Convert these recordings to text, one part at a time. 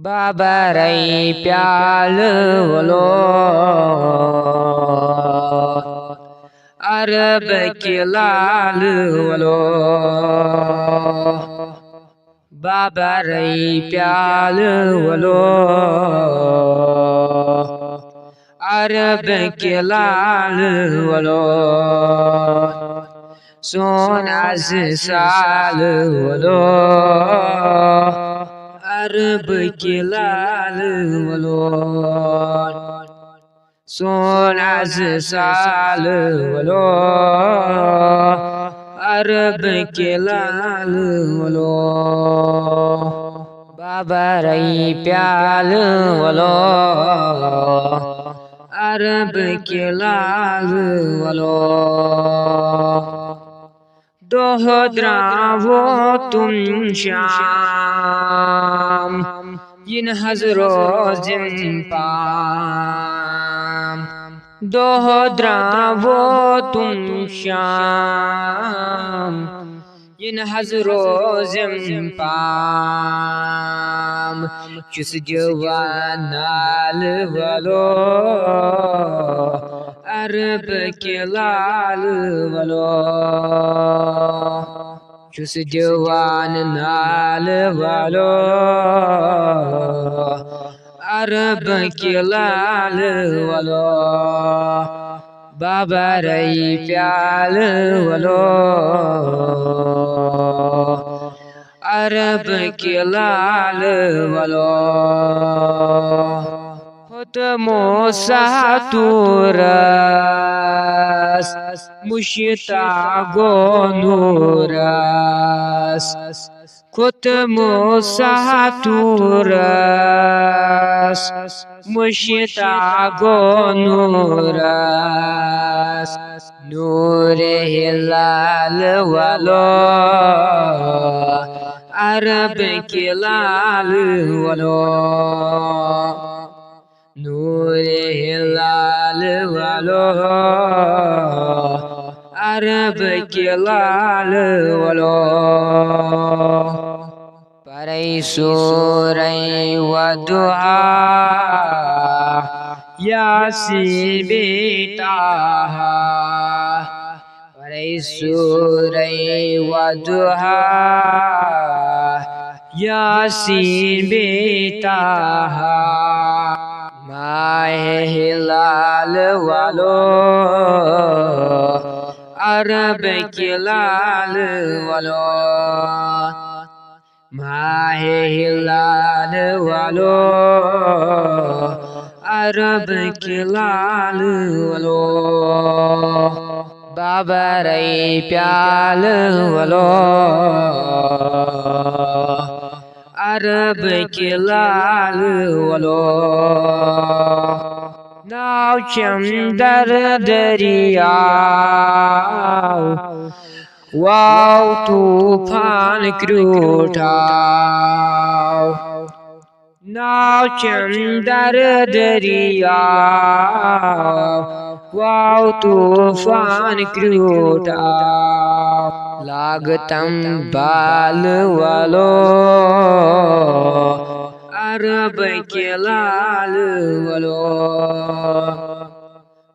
बाबा रई प्याल वलो अरब के लाल वलो बाबा रई प्याल वलो अरब के लाल वलो सोना साल वलो अरब के लाल वलो सोना साल वलो अरब के लाल वलो बाबा रई प्याल वलो अरब के लाल वलो दोहद्रावो तुम शाम इन हजरो जिम्पाम दोहद्रावो तुम शाम इन हजरो जिम्पाम चुस जवानाल वलो अरब के लाल वलो चुस जवान नाल वालो अरब के लाल वालो बाबा रई प्याल वालो अरब के लाल वालो मोसा तुरस मुश्तागो नूरस खुद मोसा तुरस मुश्तागो नूरस नूर हिलाल वालो अरब के लाल वालो नूर हिलाल वालो अरब के लाल वालो परई सूरई वदुआ यासीन बेटा परई सूरई वदुआ यासीन बेटा माहे हिलाल वालो अरब के लाल वालो माहे हिलाल वालो अरब के लाल वालो बाबा रई प्याल वालो अरब के लाल वलो नाव चंदर दरिया वाव तूफान क्रूठाव नाव चंदर दरिया वाव तूफान क्रूठाव लागतम बाल वालो अरब के लाल वालो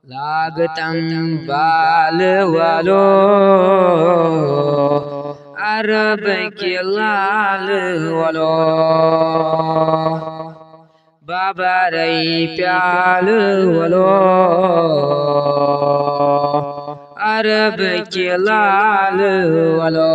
लागतम बाल वालो अरब के लाल वालो बाबा रई प्याल वालो अरब के लाल वालो।